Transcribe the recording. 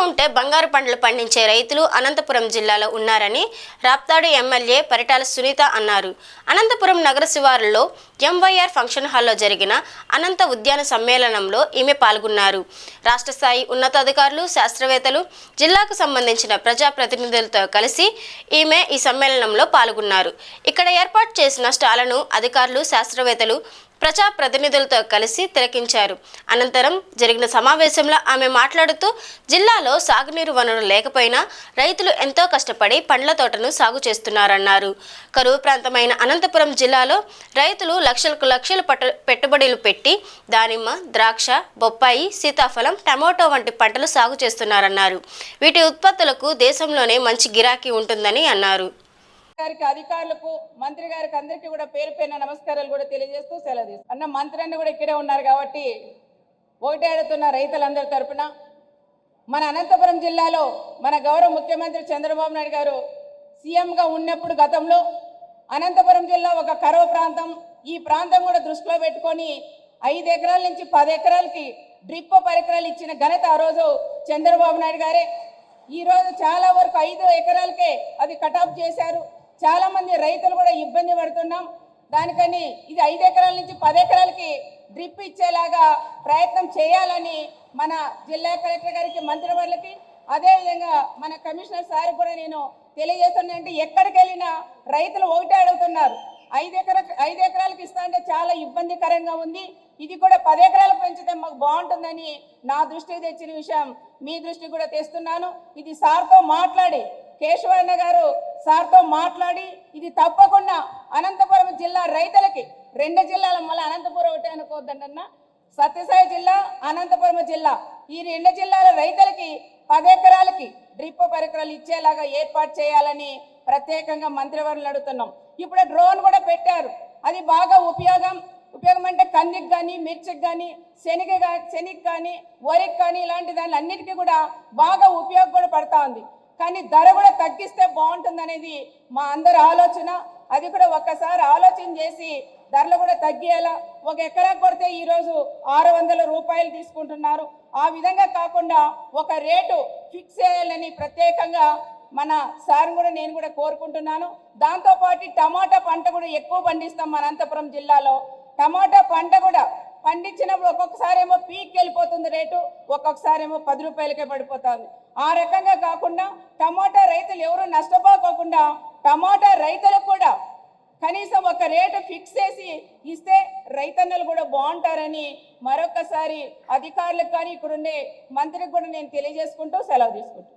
ఉంటే బంగారు పంటలు పండించే రైతులు అనంతపురం జిల్లాలో ఉన్నారని రాప్తాడు ఎమ్మెల్యే పరిటాల సునీత అన్నారు. అనంతపురం నగర శివారులో ఎంవైఆర్ ఫంక్షన్ హాల్లో జరిగిన అనంత ఉద్యాన సమ్మేళనంలో ఈమె పాల్గొన్నారు. రాష్ట్ర స్థాయి ఉన్నతాధికారులు, శాస్త్రవేత్తలు, జిల్లాకు సంబంధించిన ప్రజాప్రతినిధులతో కలిసి ఈమె ఈ సమ్మేళనంలో పాల్గొన్నారు. ఇక్కడ ఏర్పాటు చేసిన స్టాళ్లను అధికారులు, శాస్త్రవేత్తలు, ప్రజాప్రతినిధులతో కలిసి తిలకించారు. అనంతరం జరిగిన సమావేశంలో ఆమె మాట్లాడుతూ జిల్లాలో సాగునీరు వనరులు లేకపోయినా రైతులు ఎంతో కష్టపడి పండ్ల తోటను సాగు చేస్తున్నారన్నారు. కరువు ప్రాంతమైన అనంతపురం జిల్లాలో రైతులు లక్షలకు లక్షలు పెట్టుబడులు పెట్టి దానిమ్మ, ద్రాక్ష, బొప్పాయి, సీతాఫలం, టమోటో వంటి పంటలు సాగు చేస్తున్నారన్నారు. వీటి ఉత్పత్తులకు దేశంలోనే మంచి గిరాకీ ఉంటుందని అన్నారు. అధికారులకు, మంత్రి గారికి అందరికీ కూడా పేరు పేరున నమస్కారాలు కూడా తెలియజేస్తూ సెలవు తీసుకుంటున్నాను. అన్న మంత్రి అన్న కూడా ఇక్కడే ఉన్నారు కాబట్టి ఒకటే అడుగుతున్న రైతులందరి తరపున మన అనంతపురం జిల్లాలో మన గౌరవ ముఖ్యమంత్రి చంద్రబాబు నాయుడు గారు సీఎంగా ఉన్నప్పుడు గతంలో అనంతపురం జిల్లా ఒక కరువు ప్రాంతం. ఈ ప్రాంతం కూడా దృష్టిలో పెట్టుకొని 5 ఎకరాల నుంచి 10 ఎకరాలకి డ్రిప్ పరికరాలు ఇచ్చిన ఘనత ఆ రోజు చంద్రబాబు నాయుడు గారే. ఈరోజు చాలా వరకు 5 ఎకరాలకే అది కటాఫ్ చేశారు. చాలా మంది రైతులు కూడా ఇబ్బంది పడుతున్నాం. దానికని ఇది 5 ఎకరాల నుంచి 10 ఎకరాలకి డ్రిప్ ఇచ్చేలాగా ప్రయత్నం చేయాలని మన జిల్లా కలెక్టర్ గారికి, మంత్రివర్లకి, అదేవిధంగా మన కమిషనర్ సార్ కూడా నేను తెలియజేస్తున్నానంటే ఎక్కడికి వెళ్ళినా రైతులు ఒకటే అడుగుతున్నారు. 5 ఎకరాలకు ఇస్తా అంటే చాలా ఇబ్బందికరంగా ఉంది. ఇది కూడా 10 ఎకరాలకు పెంచితే మాకు బాగుంటుందని నా దృష్టికి తెచ్చిన విషయం మీ దృష్టికి కూడా తెస్తున్నాను. ఇది సార్తో మాట్లాడి, కేశవన్న గారు సార్తో మాట్లాడి ఇది తప్పకుండా అనంతపురం జిల్లా రైతులకి, 2 జిల్లాల మళ్ళీ అనంతపురం ఒకటే అనుకోవద్దన్న, సత్యసాయి జిల్లా, అనంతపురం జిల్లా, ఈ 2 జిల్లాల రైతులకి 10 ఎకరాలకి డ్రిప్ పరికరాలు ఇచ్చేలాగా ఏర్పాటు చేయాలని ప్రత్యేకంగా మంత్రివర్యులు అడుగుతున్నాం. ఇప్పుడు డ్రోన్ కూడా పెట్టారు. అది బాగా ఉపయోగం అంటే కందికి కానీ, మిర్చికి కానీ, శనగకి కానీ, వరికి కానీ ఇలాంటి దాని అన్నిటికీ కూడా బాగా ఉపయోగం కూడా పడతా ఉంది. కానీ ధర కూడా తగ్గిస్తే బాగుంటుంది అనేది మా అందరి ఆలోచన. అది కూడా ఒక్కసారి ఆలోచన చేసి ధరలు కూడా తగ్గేలా. 1 ఎకరా కొడితే ఈరోజు 600 రూపాయలు తీసుకుంటున్నారు. ఆ విధంగా కాకుండా ఒక రేటు ఫిక్స్ చేయాలని ప్రత్యేకంగా మన సార్ కూడా నేను కూడా కోరుకుంటున్నాను. దాంతోపాటు టమాటా పంట కూడా ఎక్కువ పండిస్తాం మన అనంతపురం జిల్లాలో. టమాటా పంట కూడా పండించినప్పుడు ఒక్కొక్కసారి ఏమో పీక్ వెళ్ళిపోతుంది రేటు, ఒక్కొక్కసారి ఏమో 10 రూపాయలకే పడిపోతుంది. ఆ రకంగా కాకుండా టమాటా రైతులు ఎవరు నష్టపోకుండా టమాటా రైతులకు కూడా కనీసం ఒక రేటు ఫిక్స్ చేసి ఇస్తే రైతన్నలు కూడా బాగుంటారని మరొకసారి అధికారులకు కానీ ఇక్కడుండే మంత్రికి కూడా నేను తెలియజేసుకుంటూ సెలవు తీసుకుంటాను.